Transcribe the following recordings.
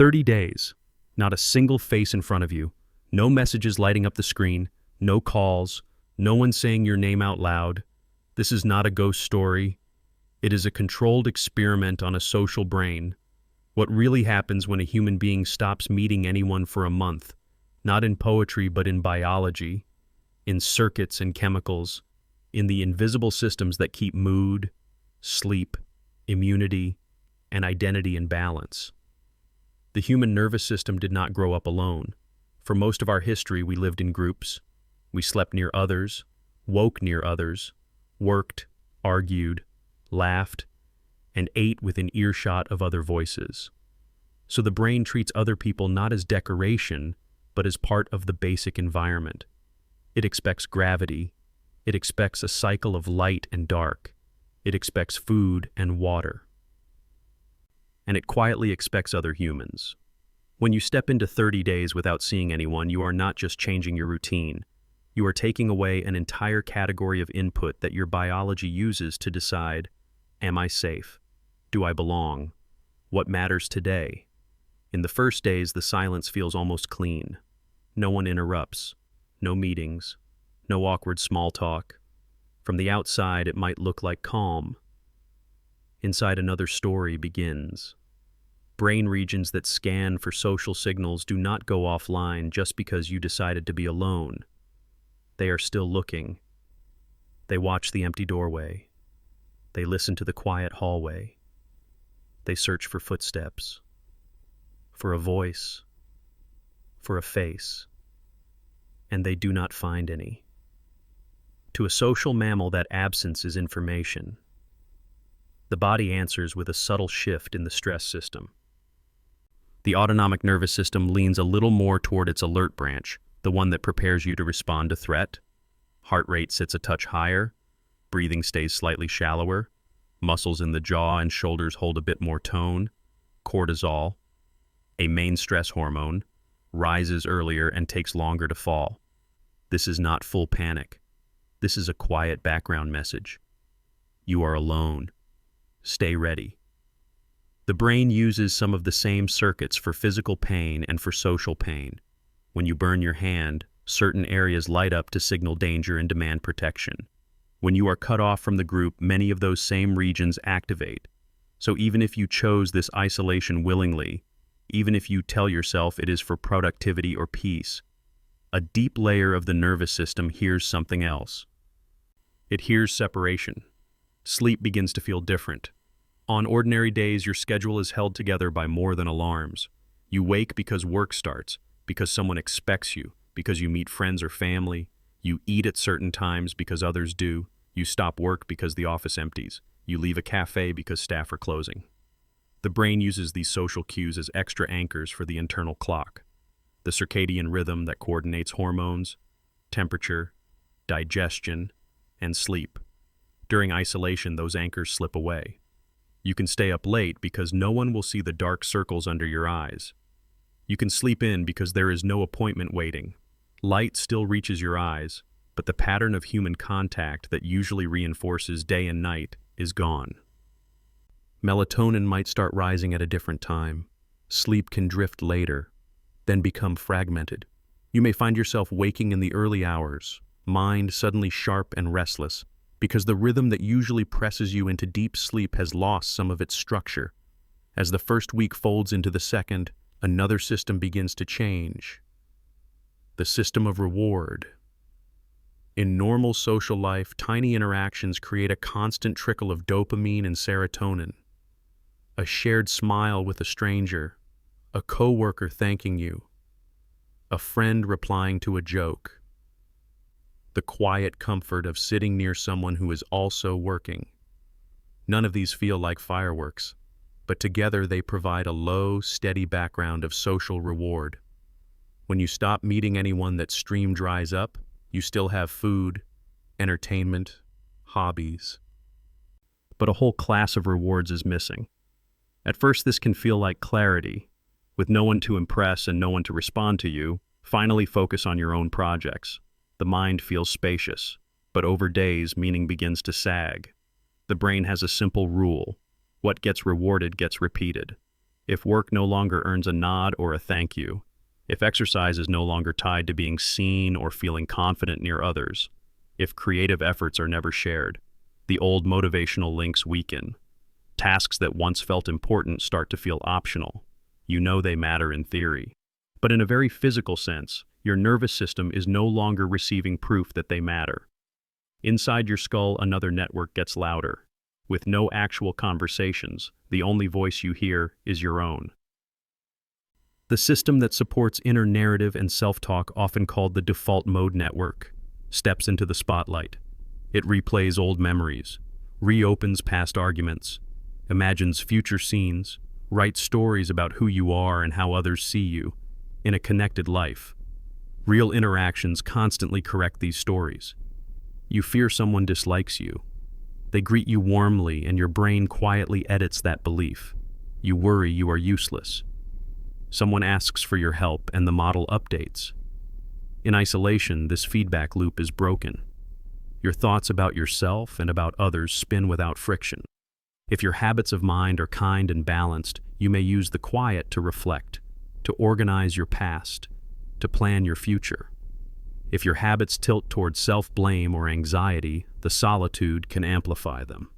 30 days, not a single face in front of you, no messages lighting up the screen, no calls, no one saying your name out loud. This is not a ghost story. It is a controlled experiment on a social brain. What really happens when a human being stops meeting anyone for a month, not in poetry but in biology, in circuits and chemicals, in the invisible systems that keep mood, sleep, immunity, and identity in balance. The human nervous system did not grow up alone. For most of our history, we lived in groups. We slept near others, woke near others, worked, argued, laughed, and ate within earshot of other voices. So the brain treats other people not as decoration, but as part of the basic environment. It expects gravity. It expects a cycle of light and dark. It expects food and water. And it quietly expects other humans. When you step into 30 days without seeing anyone, you are not just changing your routine. You are taking away an entire category of input that your biology uses to decide, am I safe? Do I belong? What matters today? In the first days, the silence feels almost clean. No one interrupts. No meetings. No awkward small talk. From the outside, it might look like calm. Inside, another story begins. Brain regions that scan for social signals do not go offline just because you decided to be alone. They are still looking. They watch the empty doorway. They listen to the quiet hallway. They search for footsteps, for a voice, for a face, and they do not find any. To a social mammal, that absence is information. The body answers with a subtle shift in the stress system. The autonomic nervous system leans a little more toward its alert branch, the one that prepares you to respond to threat. Heart rate sits a touch higher, breathing stays slightly shallower, muscles in the jaw and shoulders hold a bit more tone. Cortisol, a main stress hormone, rises earlier and takes longer to fall. This is not full panic. This is a quiet background message. You are alone. Stay ready. The brain uses some of the same circuits for physical pain and for social pain. When you burn your hand, certain areas light up to signal danger and demand protection. When you are cut off from the group, many of those same regions activate. So even if you chose this isolation willingly, even if you tell yourself it is for productivity or peace, a deep layer of the nervous system hears something else. It hears separation. Sleep begins to feel different. On ordinary days, your schedule is held together by more than alarms. You wake because work starts, because someone expects you, because you meet friends or family. You eat at certain times because others do. You stop work because the office empties. You leave a cafe because staff are closing. The brain uses these social cues as extra anchors for the internal clock. The circadian rhythm that coordinates hormones, temperature, digestion, and sleep. During isolation, those anchors slip away. You can stay up late because no one will see the dark circles under your eyes. You can sleep in because there is no appointment waiting. Light still reaches your eyes, but the pattern of human contact that usually reinforces day and night is gone. Melatonin might start rising at a different time. Sleep can drift later, then become fragmented. You may find yourself waking in the early hours, mind suddenly sharp and restless, because the rhythm that usually presses you into deep sleep has lost some of its structure. As the first week folds into the second, another system begins to change. The system of reward. In normal social life, tiny interactions create a constant trickle of dopamine and serotonin. A shared smile with a stranger, a coworker thanking you, a friend replying to a joke. The quiet comfort of sitting near someone who is also working. None of these feel like fireworks, but together they provide a low, steady background of social reward. When you stop meeting anyone, that stream dries up, you still have food, entertainment, hobbies. But a whole class of rewards is missing. At first, this can feel like clarity. With no one to impress and no one to respond to you, finally focus on your own projects. The mind feels spacious, but over days, meaning begins to sag. The brain has a simple rule. What gets rewarded gets repeated. if work no longer earns a nod or a thank you, if exercise is no longer tied to being seen or feeling confident near others, if creative efforts are never shared, the old motivational links weaken. Tasks that once felt important start to feel optional. You know they matter in theory. But in a very physical sense, your nervous system is no longer receiving proof that they matter. Inside your skull, another network gets louder. With no actual conversations, the only voice you hear is your own. The system that supports inner narrative and self-talk, often called the default mode network, steps into the spotlight. It replays old memories, reopens past arguments, imagines future scenes, writes stories about who you are and how others see you in a connected life. Real interactions constantly correct these stories. You fear someone dislikes you. They greet you warmly, and your brain quietly edits that belief. You worry you are useless. Someone asks for your help, and the model updates. In isolation, this feedback loop is broken. Your thoughts about yourself and about others spin without friction. If your habits of mind are kind and balanced, you may use the quiet to reflect, to organize your past, to plan your future. If your habits tilt toward self-blame or anxiety, the solitude can amplify them.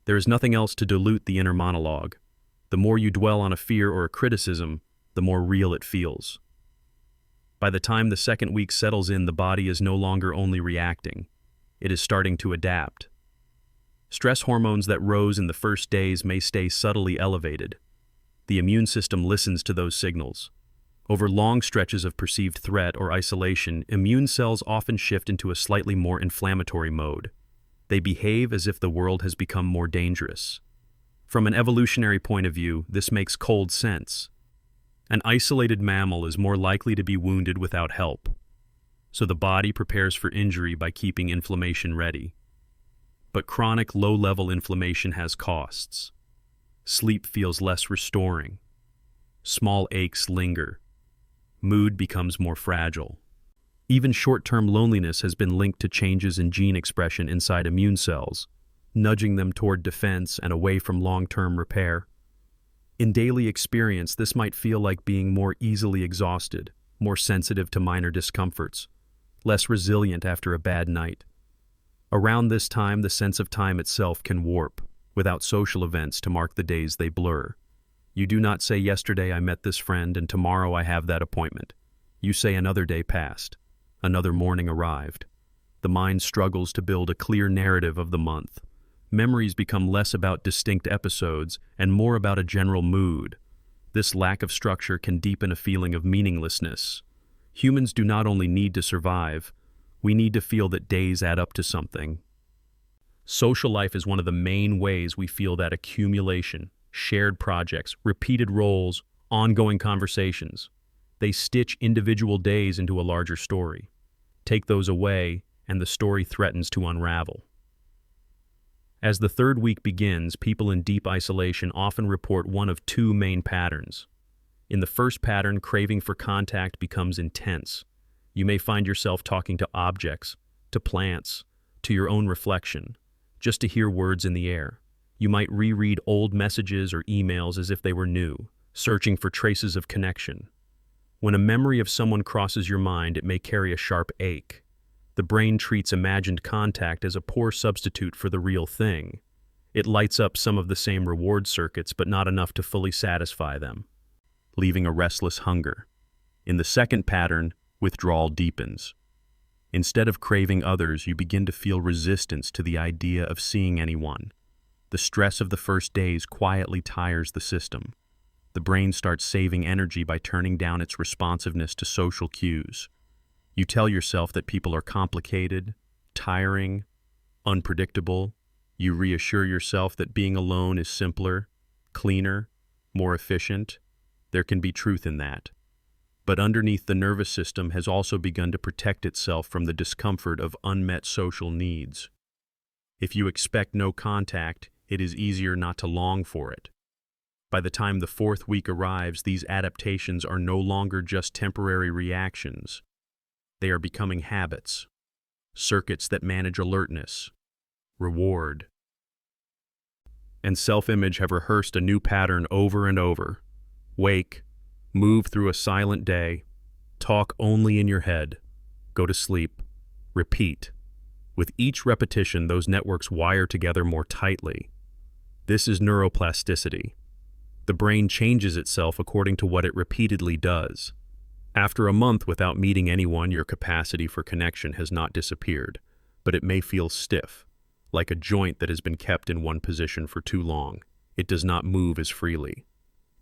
There is nothing else to dilute the inner monologue. The more you dwell on a fear or a criticism, the more real it feels. By the time the second week settles in, the body is no longer only reacting. It is starting to adapt. Stress hormones that rose in the first days may stay subtly elevated. The immune system listens to those signals. Over long stretches of perceived threat or isolation, immune cells often shift into a slightly more inflammatory mode. They behave as if the world has become more dangerous. From an evolutionary point of view, this makes cold sense. An isolated mammal is more likely to be wounded without help. So the body prepares for injury by keeping inflammation ready. But chronic low-level inflammation has costs. Sleep feels less restoring. Small aches linger. Mood becomes more fragile. Even short-term loneliness has been linked to changes in gene expression inside immune cells, nudging them toward defense and away from long-term repair. In daily experience, this might feel like being more easily exhausted, more sensitive to minor discomforts, less resilient after a bad night. Around this time, the sense of time itself can warp, without social events to mark the days they blur. You do not say, "Yesterday I met this friend and tomorrow I have that appointment." You say, "Another day passed. Another morning arrived." The mind struggles to build a clear narrative of the month. Memories become less about distinct episodes and more about a general mood. This lack of structure can deepen a feeling of meaninglessness. Humans do not only need to survive, we need to feel that days add up to something. Social life is one of the main ways we feel that accumulation. Shared projects, repeated roles, ongoing conversations. They stitch individual days into a larger story. Take those away, and the story threatens to unravel. As the third week begins, people in deep isolation often report one of two main patterns. In the first pattern, craving for contact becomes intense. You may find yourself talking to objects, to plants, to your own reflection, just to hear words in the air. You might reread old messages or emails as if they were new, searching for traces of connection. When a memory of someone crosses your mind, it may carry a sharp ache. The brain treats imagined contact as a poor substitute for the real thing. It lights up some of the same reward circuits, but not enough to fully satisfy them, leaving a restless hunger. In the second pattern, withdrawal deepens. Instead of craving others, you begin to feel resistance to the idea of seeing anyone. The stress of the first days quietly tires the system. The brain starts saving energy by turning down its responsiveness to social cues. You tell yourself that people are complicated, tiring, unpredictable. You reassure yourself that being alone is simpler, cleaner, more efficient. There can be truth in that. But underneath, the nervous system has also begun to protect itself from the discomfort of unmet social needs. If you expect no contact, it is easier not to long for it. By the time the fourth week arrives, these adaptations are no longer just temporary reactions. They are becoming habits, circuits that manage alertness, reward, and self-image have rehearsed a new pattern over and over. Wake, move through a silent day, talk only in your head, go to sleep, repeat. With each repetition, those networks wire together more tightly. This is neuroplasticity. The brain changes itself according to what it repeatedly does. After a month without meeting anyone, your capacity for connection has not disappeared, but it may feel stiff, like a joint that has been kept in one position for too long. It does not move as freely.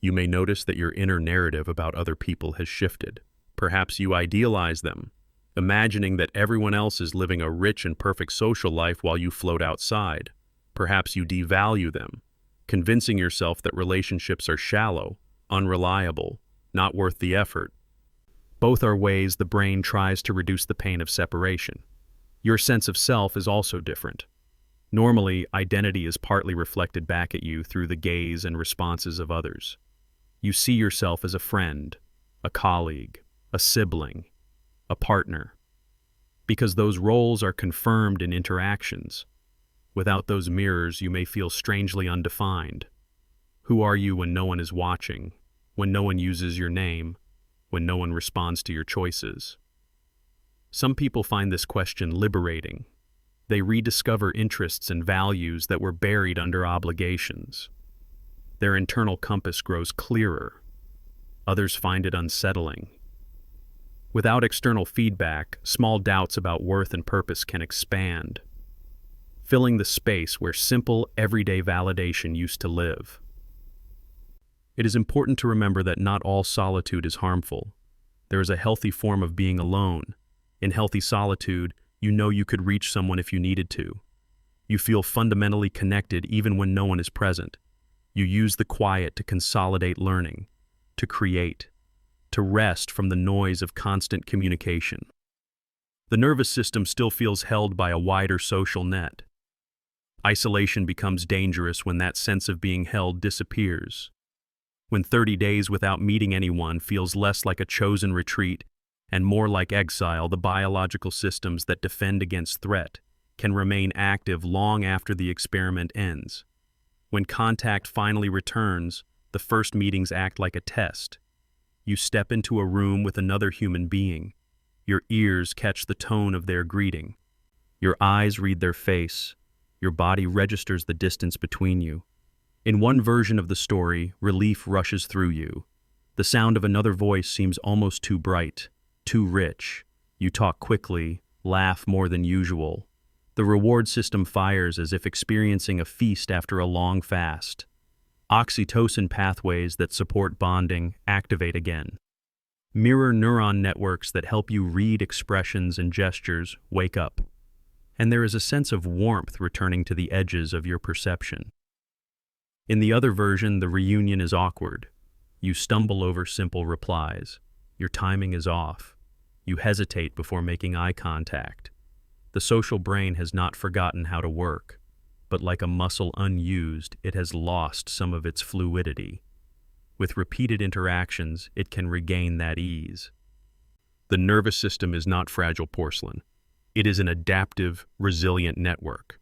You may notice that your inner narrative about other people has shifted. Perhaps you idealize them, imagining that everyone else is living a rich and perfect social life while you float outside. Perhaps you devalue them, convincing yourself that relationships are shallow, unreliable, not worth the effort. Both are ways the brain tries to reduce the pain of separation. Your sense of self is also different. Normally, identity is partly reflected back at you through the gaze and responses of others. You see yourself as a friend, a colleague, a sibling, a partner, because those roles are confirmed in interactions. Without those mirrors, you may feel strangely undefined. Who are you when no one is watching, when no one uses your name, when no one responds to your choices? Some people find this question liberating. They rediscover interests and values that were buried under obligations. Their internal compass grows clearer. Others find it unsettling. Without external feedback, small doubts about worth and purpose can expand, filling the space where simple, everyday validation used to live. It is important to remember that not all solitude is harmful. There is a healthy form of being alone. In healthy solitude, you know you could reach someone if you needed to. You feel fundamentally connected even when no one is present. You use the quiet to consolidate learning, to create, to rest from the noise of constant communication. The nervous system still feels held by a wider social net. Isolation becomes dangerous when that sense of being held disappears. When 30 days without meeting anyone feels less like a chosen retreat and more like exile, the biological systems that defend against threat can remain active long after the experiment ends. When contact finally returns, the first meetings act like a test. You step into a room with another human being. Your ears catch the tone of their greeting. Your eyes read their face. Your body registers the distance between you. In one version of the story, relief rushes through you. The sound of another voice seems almost too bright, too rich. You talk quickly, laugh more than usual. The reward system fires as if experiencing a feast after a long fast. Oxytocin pathways that support bonding activate again. Mirror neuron networks that help you read expressions and gestures wake up. And there is a sense of warmth returning to the edges of your perception. In the other version, the reunion is awkward. You stumble over simple replies. Your timing is off. You hesitate before making eye contact. The social brain has not forgotten how to work, but like a muscle unused, it has lost some of its fluidity. With repeated interactions, it can regain that ease. The nervous system is not fragile porcelain. It is an adaptive, resilient network.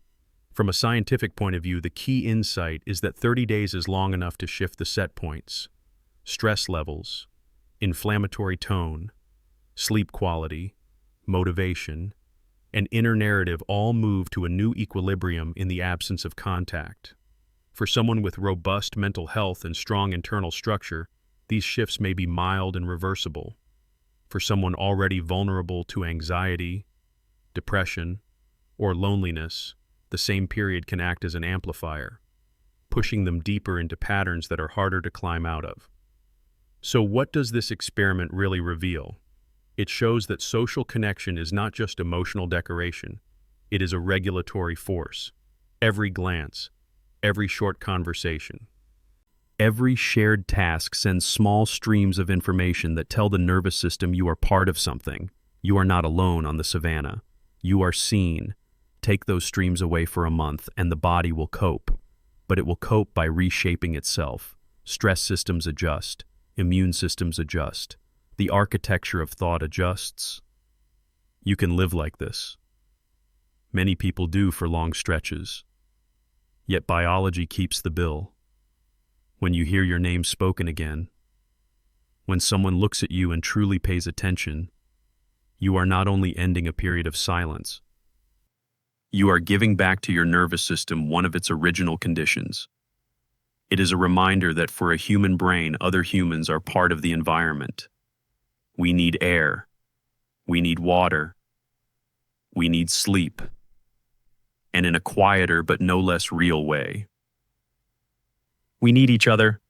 From a scientific point of view, the key insight is that 30 days is long enough to shift the set points. Stress levels, inflammatory tone, sleep quality, motivation, and inner narrative all move to a new equilibrium in the absence of contact. For someone with robust mental health and strong internal structure, these shifts may be mild and reversible. For someone already vulnerable to anxiety, depression, or loneliness, the same period can act as an amplifier, pushing them deeper into patterns that are harder to climb out of. So what does this experiment really reveal? It shows that social connection is not just emotional decoration, it is a regulatory force. Every glance, every short conversation, every shared task sends small streams of information that tell the nervous system you are part of something. You are not alone on the savannah. You are seen. Take those streams away for a month and the body will cope. But it will cope by reshaping itself. Stress systems adjust. Immune systems adjust. The architecture of thought adjusts. You can live like this. Many people do for long stretches. Yet biology keeps the bill. When you hear your name spoken again, when someone looks at you and truly pays attention, you are not only ending a period of silence, you are giving back to your nervous system one of its original conditions. It is a reminder that for a human brain, other humans are part of the environment. We need air. We need water. We need sleep. And in a quieter but no less real way, we need each other.